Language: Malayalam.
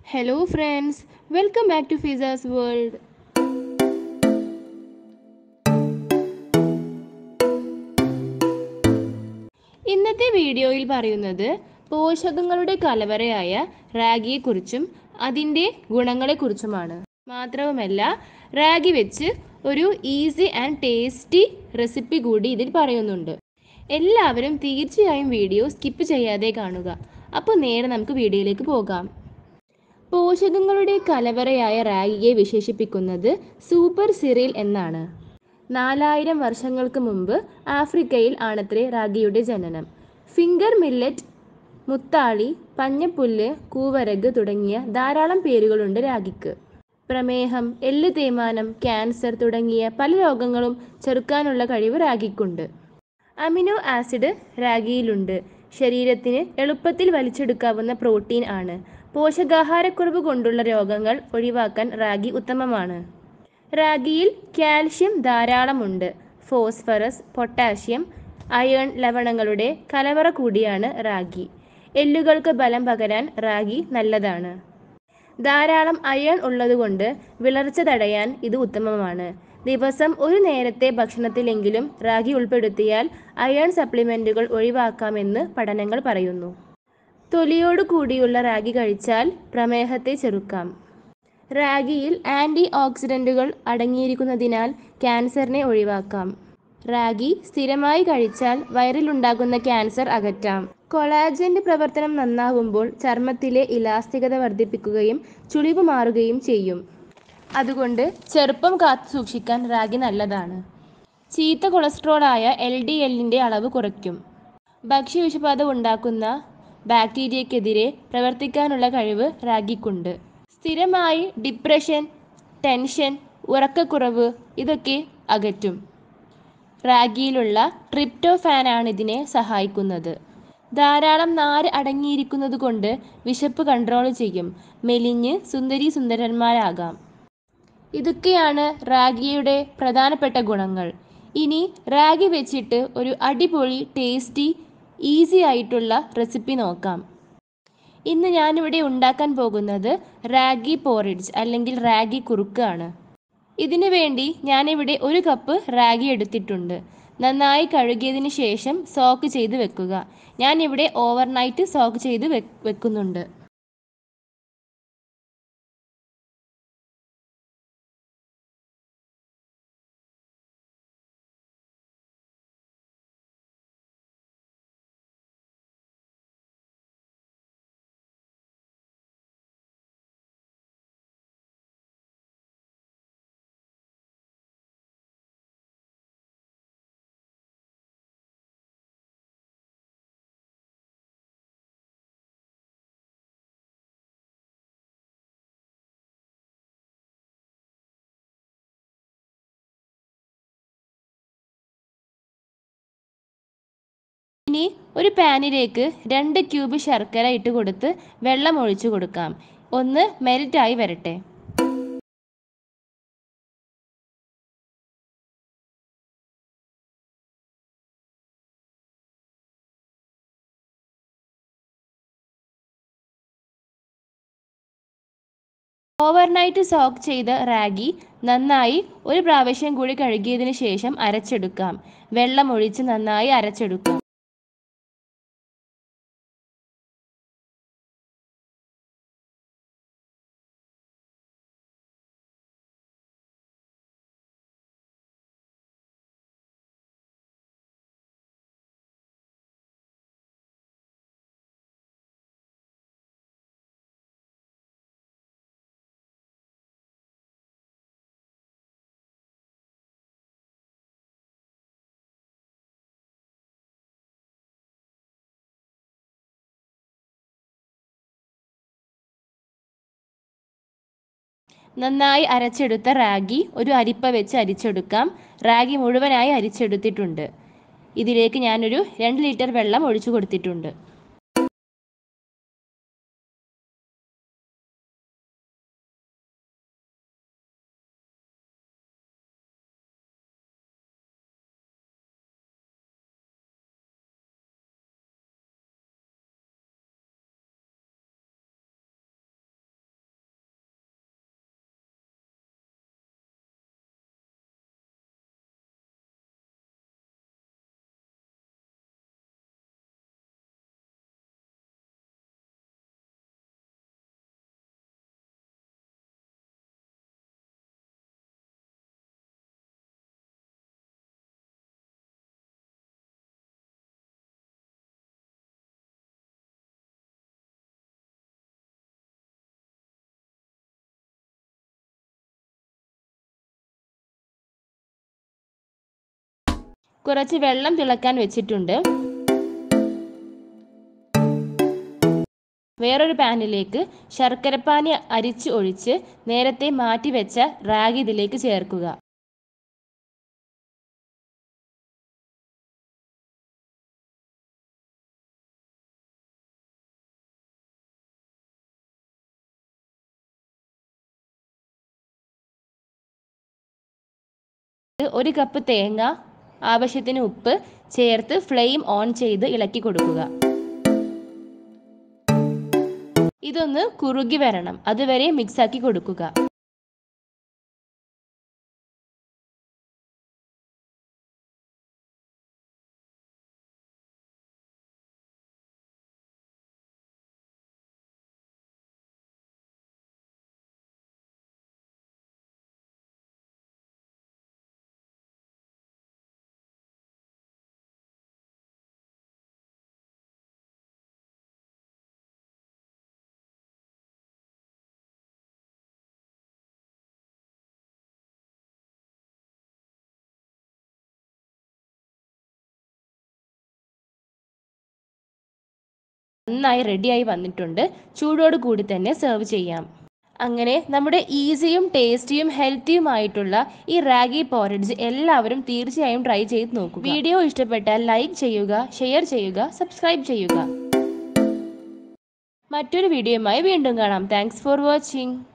Hello, friends. Welcome back to Fiza's World. ഇന്നത്തെ വീഡിയോയിൽ പറയുന്നത് പോഷകങ്ങളുടെ കലവറയായ റാഗിയെക്കുറിച്ചും അതിൻ്റെ ഗുണങ്ങളെക്കുറിച്ചുമാണ്. മാത്രവുമല്ല, റാഗി വെച്ച് ഒരു ഈസി ആൻഡ് ടേസ്റ്റി റെസിപ്പി കൂടി ഇതിൽ പറയുന്നുണ്ട്. എല്ലാവരും തീർച്ചയായും വീഡിയോ സ്കിപ്പ് ചെയ്യാതെ കാണുക. അപ്പോൾ നേരെ നമുക്ക് വീഡിയോയിലേക്ക് പോകാം. പോഷകങ്ങളുടെ കലവറയായ റാഗിയെ വിശേഷിപ്പിക്കുന്നത് സൂപ്പർ സിറിയൽ എന്നാണ്. 4000 വർഷങ്ങൾക്ക് മുമ്പ് ആഫ്രിക്കയിൽ ആണത്രേ റാഗിയുടെ ജനനം. ഫിംഗർ മില്ലറ്റ്, മുത്താളി, പഞ്ഞപ്പുല്ല്, കൂവരക് തുടങ്ങിയ ധാരാളം പേരുകളുണ്ട് റാഗിക്ക്. പ്രമേഹം, എല്ല് തേയ്മാനം, ക്യാൻസർ തുടങ്ങിയ പല രോഗങ്ങളും ചെറുക്കാനുള്ള കഴിവ് റാഗിക്കുണ്ട്. Amino acid റാഗിയിലുണ്ട്. ശരീരത്തിന് എളുപ്പത്തിൽ വലിച്ചെടുക്കാവുന്ന പ്രോട്ടീൻ ആണ്. പോഷകാഹാരക്കുറവ് കൊണ്ടുള്ള രോഗങ്ങൾ ഒഴിവാക്കാൻ റാഗി ഉത്തമമാണ്. റാഗിയിൽ കാൽഷ്യം ധാരാളമുണ്ട്. ഫോസ്ഫറസ്, പൊട്ടാസ്യം, അയേൺ ലവണങ്ങളുടെ കലവറ കൂടിയാണ് റാഗി. എല്ലുകൾക്ക് ബലം പകരാൻ റാഗി നല്ലതാണ്. ധാരാളം അയേൺ ഉള്ളതുകൊണ്ട് വിളർച്ച തടയാൻ ഇത് ഉത്തമമാണ്. ദിവസം ഒരു നേരത്തെ ഭക്ഷണത്തിലെങ്കിലും റാഗി ഉൾപ്പെടുത്തിയാൽ അയേൺ സപ്ലിമെന്റുകൾ ഒഴിവാക്കാമെന്ന് പഠനങ്ങൾ പറയുന്നു. തൊലിയോടു കൂടിയുള്ള റാഗി കഴിച്ചാൽ പ്രമേഹത്തെ ചെറുക്കാം. റാഗിയിൽ ആൻറ്റി ഓക്സിഡന്റുകൾ അടങ്ങിയിരിക്കുന്നതിനാൽ ക്യാൻസറിനെ ഒഴിവാക്കാം. റാഗി സ്ഥിരമായി കഴിച്ചാൽ വയറിലുണ്ടാകുന്ന ക്യാൻസർ അകറ്റാം. കൊളാജന്റെ പ്രവർത്തനം നന്നാവുമ്പോൾ ചർമ്മത്തിലെ ഇലാസ്തികത വർദ്ധിപ്പിക്കുകയും ചുളിവ് മാറുകയും ചെയ്യും. അതുകൊണ്ട് ചെറുപ്പം കാത്തു സൂക്ഷിക്കാൻ റാഗി നല്ലതാണ്. ചീത്ത കൊളസ്ട്രോളായ LDLന്റെ അളവ് കുറയ്ക്കും. ഭക്ഷ്യവിഷബാധ ഉണ്ടാക്കുന്ന ബാക്ടീരിയക്കെതിരെ പ്രവർത്തിക്കാനുള്ള കഴിവ് റാഗിക്കുണ്ട്. സ്ഥിരമായി ഡിപ്രഷൻ, ടെൻഷൻ, ഉറക്കക്കുറവ് ഇതൊക്കെ അകറ്റും. റാഗിയിലുള്ള ട്രിപ്റ്റോഫാനാണ് ഇതിനെ സഹായിക്കുന്നത്. ധാരാളം നാര് അടങ്ങിയിരിക്കുന്നതുകൊണ്ട് വിശപ്പ് കൺട്രോൾ ചെയ്യും. മെലിഞ്ഞ് സുന്ദരീസുന്ദരന്മാരാകാം. ഇതൊക്കെയാണ് റാഗിയുടെ പ്രധാനപ്പെട്ട ഗുണങ്ങൾ. ഇനി റാഗി വെച്ചിട്ട് ഒരു അടിപൊളി ടേസ്റ്റി ഈസി ആയിട്ടുള്ള റെസിപ്പി നോക്കാം. ഇന്ന് ഞാനിവിടെ ഉണ്ടാക്കാൻ പോകുന്നത് റാഗി പോറിഡ്ജ് അല്ലെങ്കിൽ റാഗി കുറുക്ക് ആണ്. ഇതിനു വേണ്ടി ഞാനിവിടെ 1 കപ്പ് റാഗി എടുത്തിട്ടുണ്ട്. നന്നായി കഴുകിയതിന് ശേഷം സോക്ക് ചെയ്ത് വെക്കുക. ഞാനിവിടെ ഓവർനൈറ്റ് സോക്ക് ചെയ്ത് വെക്കുന്നുണ്ട്. ഇനി ഒരു പാനിലേക്ക് 2 ക്യൂബ് ശർക്കര ഇട്ട് കൊടുത്ത് വെള്ളം ഒഴിച്ചു കൊടുക്കാം. ഒന്ന് മെൽറ്റായി വരട്ടെ. ഓവർനൈറ്റ് സോക്ക് ചെയ്ത റാഗി നന്നായി ഒരു പ്രാവശ്യം കൂടി കഴുകിയതിന് ശേഷം അരച്ചെടുക്കാം. വെള്ളം ഒഴിച്ച് നന്നായി അരച്ചെടുക്കാം. നന്നായി അരച്ചെടുത്ത റാഗി ഒരു അരിപ്പ വെച്ച് അരിച്ചെടുക്കാം. റാഗി മുഴുവനായി അരിച്ചെടുത്തിട്ടുണ്ട്. ഇതിലേക്ക് ഞാനൊരു 2 ലിറ്റർ വെള്ളം ഒഴിച്ചു കൊടുത്തിട്ടുണ്ട്. കുറച്ച് വെള്ളം തിളക്കാൻ വെച്ചിട്ടുണ്ട്. വേറൊരു പാനിലേക്ക് ശർക്കരപ്പാനി അരിച്ച് ഒഴിച്ച് നേരത്തെ മാറ്റി വെച്ച റാഗി ഇതിലേക്ക് ചേർക്കുക. ഒരു കപ്പ് തേങ്ങ, ആവശ്യത്തിന് ഉപ്പ് ചേർത്ത് ഫ്ലെയിം ഓൺ ചെയ്ത് ഇളക്കി കൊടുക്കുക. ഇതൊന്ന് കുറുകി വരണം, അതുവരെ മിക്സാക്കി കൊടുക്കുക. നന്നായി റെഡിയായി വന്നിട്ടുണ്ട്. ചൂടോട് കൂടി തന്നെ സെർവ് ചെയ്യാം. അങ്ങനെ നമ്മുടെ ഈസിയും ടേസ്റ്റിയും ഹെൽത്തിയുമായിട്ടുള്ള ഈ റാഗി പോറേഡ്ജ് എല്ലാവരും തീർച്ചയായും ട്രൈ ചെയ്ത് നോക്കുക. വീഡിയോ ഇഷ്ടപ്പെട്ടാൽ ലൈക്ക് ചെയ്യുക, ഷെയർ ചെയ്യുക, സബ്സ്ക്രൈബ് ചെയ്യുക. മറ്റൊരു വീഡിയോയുമായി വീണ്ടും കാണാം. Thanks for watching.